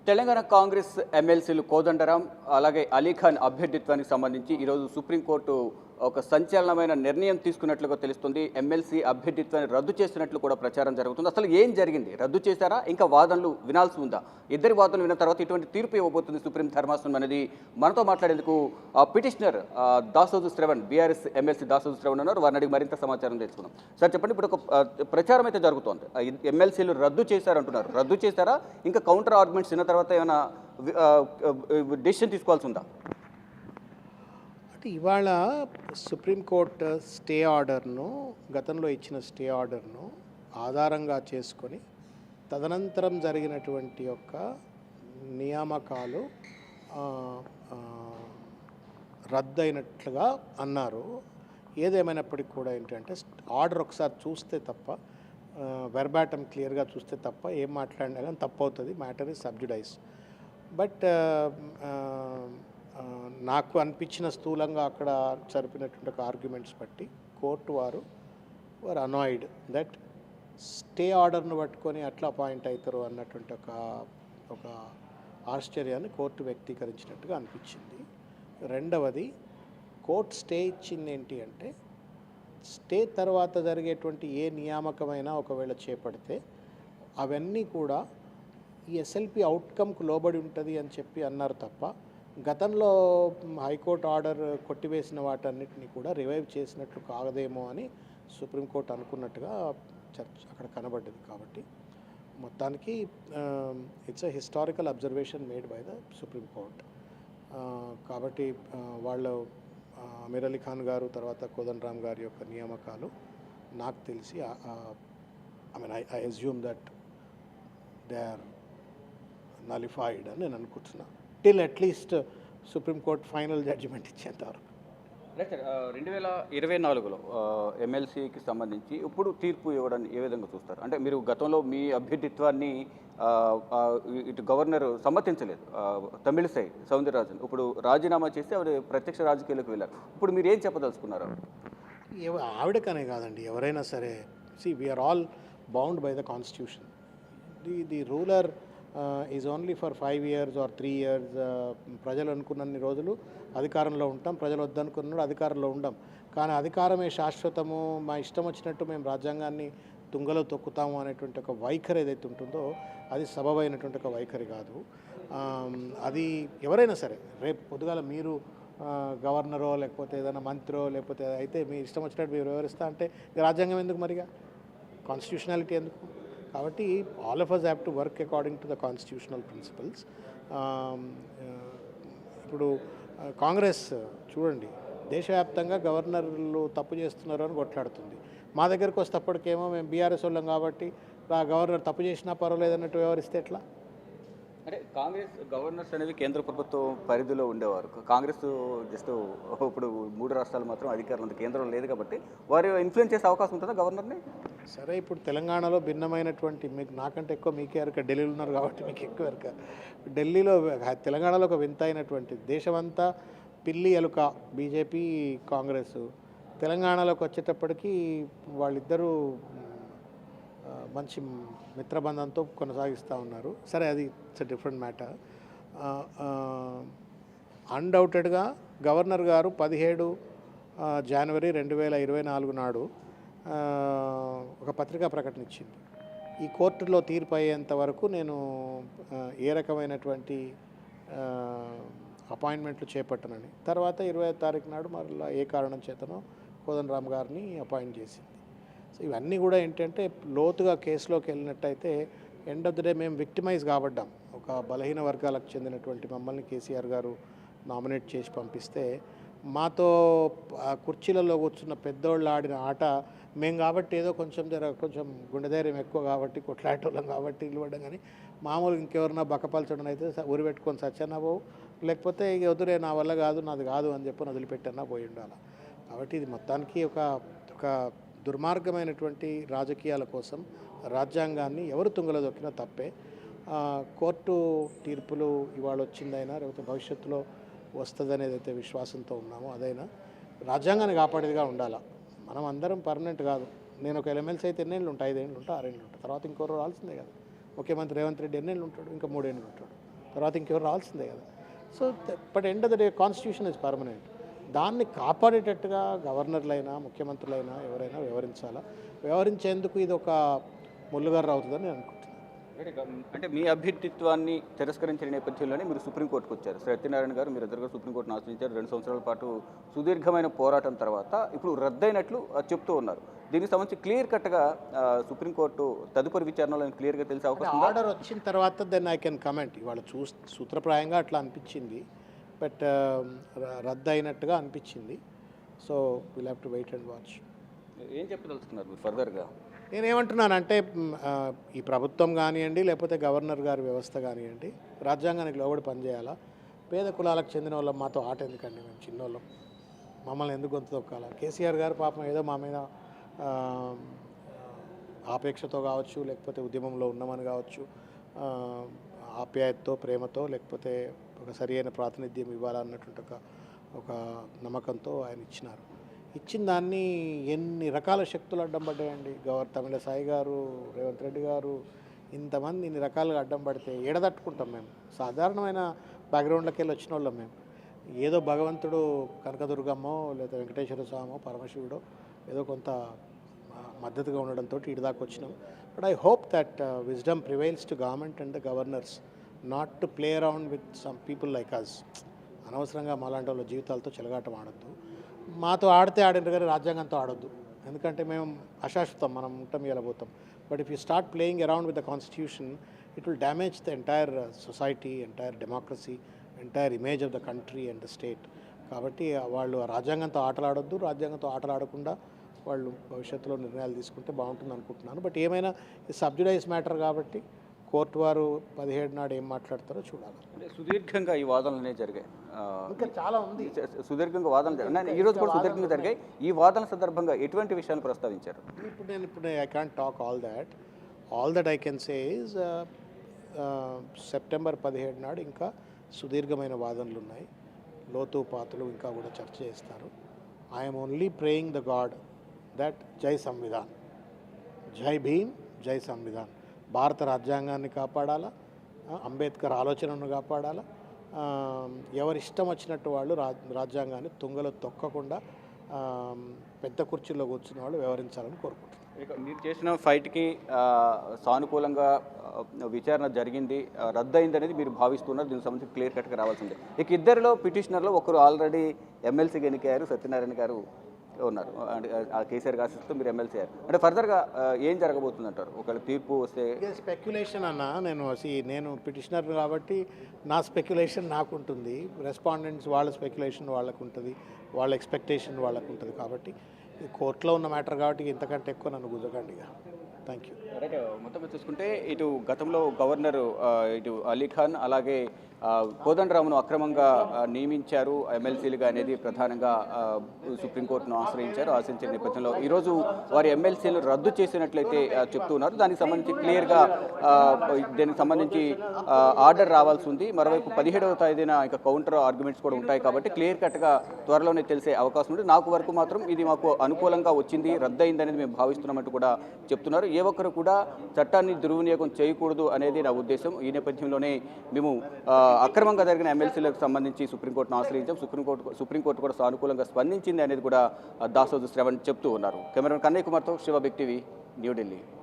తెలంగాణ కాంగ్రెస్ ఎమ్మెల్సీలు కోదండరాం అలాగే అలీఖాన్ అభ్యర్థిత్వానికి సంబంధించి ఈరోజు సుప్రీంకోర్టు ఒక సంచలనమైన నిర్ణయం తీసుకున్నట్లుగా తెలుస్తుంది. ఎమ్మెల్సీ అభ్యర్థిత్వాన్ని రద్దు చేసినట్లు కూడా ప్రచారం జరుగుతుంది. అసలు ఏం జరిగింది? రద్దు చేశారా? ఇంకా వాదనలు వినాల్సి ఉందా? ఇద్దరి వాదనలు విన్న తర్వాత ఇటువంటి తీర్పు ఇవ్వబోతుంది సుప్రీం ధర్మాసనం అనేది మనతో మాట్లాడేందుకు petitioner Dasoju Shravan, BRS MLC Dasoju Shravan ఉన్నారు. వారిని అడిగి మరింత సమాచారం తెలుసుకుందాం. సార్ చెప్పండి, ఇప్పుడు ఒక ప్రచారం అయితే జరుగుతోంది, ఎమ్మెల్సీలు రద్దు చేశారంటున్నారు. రద్దు చేశారా? ఇంకా కౌంటర్ ఆర్గ్యుమెంట్స్ విన్న తర్వాత ఏమైనా డెసిషన్ తీసుకోవాల్సి ఉందా? అంటే ఇవాళ సుప్రీంకోర్టు స్టే ఆర్డర్ను, గతంలో ఇచ్చిన స్టే ఆర్డర్ను ఆధారంగా చేసుకొని తదనంతరం జరిగినటువంటి యొక్క నియామకాలు రద్దయినట్లుగా అన్నారు. ఏదేమైనప్పటికీ కూడా ఏంటంటే ఆర్డర్ ఒకసారి చూస్తే తప్ప, వెర్బాటం క్లియర్గా చూస్తే తప్ప ఏం మాట్లాడినా కానీ తప్పు అవుతుంది. Matter is సబ్జుడైజ్. బట్ నాకు అనిపించిన స్థూలంగా అక్కడ జరిపినటువంటి ఒక ఆర్గ్యుమెంట్స్ బట్టి కోర్టు వారు అనాయిడ్ దట్ స్టే ఆర్డర్ను పట్టుకొని అట్లా అపాయింట్ అవుతారు అన్నటువంటి ఒక ఆశ్చర్యాన్ని కోర్టు వ్యక్తీకరించినట్టుగా అనిపించింది. రెండవది, కోర్టు స్టే ఇచ్చింది ఏంటి అంటే, స్టే తర్వాత జరిగేటువంటి ఏ నియామకమైనా ఒకవేళ చేపడితే అవన్నీ కూడా ఈ ఎస్ఎల్పి అవుట్కమ్కు లోబడి ఉంటుంది అని చెప్పి అన్నారు తప్ప, గతంలో హైకోర్టు ఆర్డర్ కొట్టివేసిన వాటన్నిటిని కూడా రివైవ్ చేసినట్లు కాగదేమో అని సుప్రీంకోర్టు అనుకున్నట్టుగా చర్చ అక్కడ కనబడ్డది. కాబట్టి మొత్తానికి it's a historical observation made by the Supreme Court. కాబట్టి వాళ్ళు అమీర్ అలీ ఖాన్ గారు, తర్వాత కోదండరాం గారి యొక్క నియామకాలు నాకు తెలిసి I assume that they are nullified అని నేను అనుకుంటున్నాను, till at least supreme court final judgement ఇచ్చేంతవరకు. రైట్ సార్, 2024లో ఎమ్మెల్సీకి సంబంధించి ఇప్పుడు తీర్పు ఇవ్వడాన్ని ఏ విధంగా చూస్తారు? అంటే మీరు గతంలో మీ అభ్యర్థిత్వాన్ని ఇటు గవర్నర్ సమ్మతించలేదు, తమిళిసై సౌందరరాజన్, ఇప్పుడు రాజీనామా చేసి ఆవిడ ప్రత్యక్ష రాజకీయాలకు వెళ్ళారు. ఇప్పుడు మీరు ఏం చెప్పదలుచుకున్నారు? ఆవిడకనే కాదండి, ఎవరైనా సరే, we are all bound by the constitution. The ruler is only for 5 years or 3 years. ప్రజలు అనుకున్నన్ని రోజులు అధికారంలో ఉంటాం, ప్రజలు వద్దనుకున్నాడు అధికారంలో ఉండం. కానీ అధికారమే శాశ్వతము, మా ఇష్టం వచ్చినట్టు మేము రాజ్యాంగాన్ని తుంగలో తొక్కుతాము అనేటువంటి ఒక వైఖరి ఏదైతే ఉంటుందో అది సబబైనటువంటి ఒక వైఖరి కాదు. అది ఎవరైనా సరే, రేపు పొద్దుగాల మీరు గవర్నరో లేకపోతే ఏదైనా మంత్రో లేకపోతే అయితే మీ ఇష్టం వచ్చినట్టు మీరు వివరిస్తా అంటే రాజ్యాంగం ఎందుకు, మరిగా కాన్స్టిట్యూషనాలిటీ ఎందుకు? కాబట్టి all of us have to work according to the constitutional principles. ఇప్పుడు కాంగ్రెస్ చూడండి, దేశవ్యాప్తంగా గవర్నర్లు తప్పు చేస్తున్నారు అని కొట్లాడుతుంది. మా దగ్గరకు వస్తేప్పటికేమో మేము బీఆర్ఎస్ వాళ్ళం కాబట్టి గవర్నర్ తప్పు చేసినా పర్వాలేదు అన్నట్టు వ్యవహరిస్తే ఎట్లా? అంటే కాంగ్రెస్ గవర్నర్స్ అనేది కేంద్ర ప్రభుత్వం పరిధిలో ఉండేవారు. కాంగ్రెస్ జస్ట్ ఇప్పుడు 3 రాష్ట్రాలు మాత్రం అధికారం ఉంది, కేంద్రం లేదు. కాబట్టి వారు ఇన్ఫ్లుయెన్స్ చేసే అవకాశం ఉంటుందా గవర్నర్ని? సరే, ఇప్పుడు తెలంగాణలో భిన్నమైనటువంటి, మీకు నాకంటే ఎక్కువ మీకే ఎరక, ఢిల్లీలో ఉన్నారు కాబట్టి మీకు ఎక్కువ ఎరక. ఢిల్లీలో, తెలంగాణలో ఒక వింత అయినటువంటి, దేశమంతా పిల్లి ఎలుక బీజేపీ కాంగ్రెస్, తెలంగాణలోకి వచ్చేటప్పటికి వాళ్ళిద్దరూ మంచి మిత్రబంధంతో కొనసాగిస్తూ ఉన్నారు. సరే, అది ఇట్స్ ఎ డిఫరెంట్ మ్యాటర్. అన్డౌటెడ్గా గవర్నర్ గారు 17 జనవరి 2024 నాడు ఒక పత్రికా ప్రకటన ఇచ్చింది. ఈ కోర్టులో తీర్పు అయ్యేంత వరకు నేను ఏ రకమైనటువంటి అపాయింట్మెంట్లు చేపట్టనని. తర్వాత 20వ తారీఖు నాడు మరలా ఏ కారణం చేతనో కోదండరాం గారిని అపాయింట్ చేసింది. సో ఇవన్నీ కూడా ఏంటంటే లోతుగా కేసులోకి వెళ్ళినట్టయితే ఎండ్ ఆఫ్ ది డే మేము విక్టిమైజ్ కాబడ్డాం. ఒక బలహీన వర్గాలకు చెందినటువంటి మమ్మల్ని కేసీఆర్ గారు నామినేట్ చేసి పంపిస్తే మాతో కుర్చీలలో కూర్చున్న పెద్దోళ్ళు ఆడిన ఆట మేము కాబట్టి ఏదో కొంచెం గుండె ధైర్యం ఎక్కువ కాబట్టి కొట్లాడేటోళ్ళం కాబట్టి నిలబడ్డం. కానీ మామూలు ఇంకెవరన్నా బక్కపలచడం అయితే ఊరి పెట్టుకొని సచ్చన్నా పోవు, లేకపోతే ఇక వదిలే నా వల్ల కాదు, నాది కాదు అని చెప్పి వదిలిపెట్టన్నా పోయి ఉండాలి. కాబట్టి ఇది మొత్తానికి ఒక దుర్మార్గమైనటువంటి రాజకీయాల కోసం రాజ్యాంగాన్ని ఎవరు తుంగలో దొక్కినా తప్పే. కోర్టు తీర్పులు ఇవాళ వచ్చిందైనా లేకపోతే భవిష్యత్తులో వస్తుందనేది అయితే విశ్వాసంతో ఉన్నామో అదైనా రాజ్యాంగాన్ని కాపాడేదిగా ఉండాలి. మనం అందరం పర్మనెంట్ కాదు. నేను ఒక ఎమ్మెల్సీ అయితే ఎన్నేళ్ళు ఉంటాయి, 5 ఏళ్ళు ఉంటాయి, 6 ఏళ్ళు ఉంటాయి, తర్వాత ఇంకో రావాల్సిందే కదా. ముఖ్యమంత్రి రేవంత్ రెడ్డి ఎన్నేళ్ళు ఉంటాడు, ఇంకా 3 ఏళ్ళు ఉంటాడు. తర్వాత ఇంకెవరు రావాల్సిందే కదా. So but end of the day constitution is permanent. దాన్ని కాపాడేటట్టుగా గవర్నర్లైనా ముఖ్యమంత్రులైనా ఎవరైనా వ్యవహరించాలా. వ్యవహరించేందుకు ఇది ఒక ముళ్ళుగారు అవుతుందని నేను అనుకుంటున్నాను. అంటే మీ అభ్యర్థిత్వాన్ని తిరస్కరించిన నేపథ్యంలోనే మీరు సుప్రీంకోర్టుకు వచ్చారు. సత్యనారాయణ గారు మీరు ఇద్దరు సుప్రీంకోర్టును ఆశ్రయించారు. 2 సంవత్సరాల పాటు సుదీర్ఘమైన పోరాటం తర్వాత ఇప్పుడు రద్దయినట్లు చెప్తూ ఉన్నారు. దీనికి సంబంధించి క్లియర్ కట్గా సుప్రీంకోర్టు తదుపరి విచారణలో క్లియర్గా తెలిసే అవకాశం ఉందా? ఆర్డర్ వచ్చిన తర్వాత దెన్ ఐ కెన్ కమెంట్. ఇవాళ సూత్రప్రాయంగా అట్లా అనిపించింది, బట్ రద్దు అయినట్టుగా అనిపించింది. So will have to wait and watch. ఏం చెప్పదలుచుకున్నారు మీరు ఫర్దర్గా? నేనేమంటున్నానంటే ఈ ప్రభుత్వం కానివ్వండి, లేకపోతే గవర్నర్ గారి వ్యవస్థ కానివ్వండి, రాజ్యాంగానికి లోబడి పనిచేయాలా. పేద కులాలకు చెందిన వాళ్ళం మాతో ఆట ఎందుకండి, మేము చిన్నోళ్ళం, మమ్మల్ని ఎందుకు గొంతు తొక్కాలా. కేసీఆర్ గారు పాపం ఏదో మా మీద ఆపేక్షతో కావచ్చు, లేకపోతే ఉద్యమంలో ఉన్నామని కావచ్చు, ఆప్యాయతతో ప్రేమతో, లేకపోతే ఒక సరి అయిన ప్రాతినిధ్యం ఇవ్వాలన్నటువంటి ఒక నమ్మకంతో ఆయన ఇచ్చినారు. ఇచ్చిన దాన్ని ఎన్ని రకాల శక్తులు అడ్డం పడ్డాయండి. తమిళసాయి గారు, రేవంత్ రెడ్డి గారు, ఇంతమంది ఇన్ని రకాలుగా అడ్డం పడితే ఏడదట్టుకుంటాం. మేము సాధారణమైన బ్యాక్గ్రౌండ్లోకి వెళ్ళి వచ్చిన వాళ్ళం. మేము ఏదో భగవంతుడు కనకదుర్గమ్మో లేదా వెంకటేశ్వర స్వామో పరమశివుడో ఏదో కొంత మద్దతుగా ఉండడంతో ఇటు దాకా వచ్చినాం. But I hope that wisdom prevails to government and the governors not to play around with some people like us. అనవసరంగా మాలాంటి వాళ్ళ జీవితాలతో చెలగాటం ఆడద్దు. మాతో ఆడితే ఆడినారు కానీ రాజ్యాంగంతో ఆడొద్దు. ఎందుకంటే మేము అశాశ్వతం, మనం ఉంటాం ఇలా పోతాం. But if you start playing around with the constitution, it will damage the entire society, entire democracy, entire image of the country and the state. కాబట్టి వాళ్ళు రాజ్యాంగంతో ఆటలాడొద్దు. రాజ్యాంగంతో ఆటలాడకుండా వాళ్ళు భవిష్యత్తులో నిర్ణయాలు తీసుకుంటే బాగుంటుంది అనుకుంటున్నాను. బట్ ఏమైనా సబ్జుడైజ్ మ్యాటర్ కాబట్టి కోర్టు వారు 17 నాడు ఏం మాట్లాడతారో చూడాలి. అంటే సుదీర్ఘంగా ఈ వాదనలు జరిగాయి. ఇంకా చాలా ఉంది. సుదీర్ఘంగా వాదనలు జరిగాయి. ఈ రోజు కూడా సుదీర్ఘంగా జరిగాయి. ఈ వాదన సందర్భంగా ఎటువంటి విషయాలు ప్రస్తావించారు? ఇప్పుడు I can't talk all that I can say is September 17 నాడు ఇంకా సుదీర్ఘమైన వాదనలు ఉన్నాయి. లోతు పాతులు ఇంకా కూడా చర్చ చేస్తారు. I'm only praying the God that జై సంవిధాన్, జై భీమ్, జై సంవిధాన్. భారత రాజ్యాంగాన్ని కాపాడాలా, అంబేద్కర్ ఆలోచనను కాపాడాలా. ఎవరిష్టం వచ్చినట్టు వాళ్ళు రాజ్యాంగాన్ని తుంగలో తొక్కకుండా పెద్ద కుర్చీలో కూర్చున్న వాళ్ళు వ్యవహరించాలని కోరుకుంటున్నాను. మీరు చేసిన ఫైట్కి సానుకూలంగా విచారణ జరిగింది, రద్దయింది అనేది మీరు భావిస్తున్నారు. దీనికి సంబంధించి క్లియర్ కట్గా రావాల్సిందే. ఇక ఇద్దరిలో పిటిషనర్లో ఒకరు ఆల్రెడీ ఎమ్మెల్సీకి ఎన్నికయ్యారు, సత్యనారాయణ గారు ఉన్నారు. అంటే కేసీఆర్ గారితో మీరు ఎమ్మెల్సీ అయ్యారు. అంటే ఫర్దర్గా ఏం జరగబోతుంది అంటారు ఒకవేళ తీర్పు వస్తే? స్పెక్యులేషన్ అన్న, నేను పిటిషనర్ కాబట్టి నా స్పెక్యులేషన్ నాకు ఉంటుంది, రెస్పాండెంట్స్ వాళ్ళ స్పెక్యులేషన్ వాళ్ళకు ఉంటుంది, వాళ్ళ ఎక్స్పెక్టేషన్ వాళ్ళకు ఉంటుంది. కాబట్టి ఇది కోర్టులో ఉన్న మ్యాటర్ కాబట్టి ఇంతకంటే ఎక్కువ నన్ను గుజకండి. Thank you. రైట్. మొత్తం చూసుకుంటే ఇటు గతంలో గవర్నర్ ఇటు అలీఖాన్ అలాగే కోదండరామును అక్రమంగా నియమించారు ఎమ్మెల్సీలుగా అనేది ప్రధానంగా సుప్రీంకోర్టును ఆశ్రయించిన నేపథ్యంలో ఈరోజు వారి ఎమ్మెల్సీలు రద్దు చేసినట్లయితే చెప్తూ ఉన్నారు. దానికి సంబంధించి క్లియర్గా దీనికి సంబంధించి ఆర్డర్ రావాల్సి ఉంది. మరోవైపు 17వ తేదీన ఇంకా కౌంటర్ ఆర్గ్యుమెంట్స్ కూడా ఉంటాయి కాబట్టి క్లియర్ కట్గా త్వరలోనే తెలిసే అవకాశం ఉంది. నాకు వరకు మాత్రం ఇది మాకు అనుకూలంగా వచ్చింది, రద్దయింది అనేది మేము భావిస్తున్నామంటూ కూడా చెప్తున్నారు. ఏ ఒక్కరు కూడా చట్టాన్ని దుర్వినియోగం చేయకూడదు అనేది నా ఉద్దేశం. ఈ నేపథ్యంలోనే మేము అక్రమంగా జరిగిన ఎమ్మెల్సీలకు సంబంధించి సుప్రీంకోర్టును ఆశ్రయించాం. సుప్రీంకోర్టు కూడా సానుకూలంగా స్పందించింది అనేది కూడా దాసోజు శ్రవణ్ చెప్తూ ఉన్నారు. కెమెరామెన్ కన్నయ్య కుమార్తో శివ బిగ్ టీవీ, న్యూఢిల్లీ.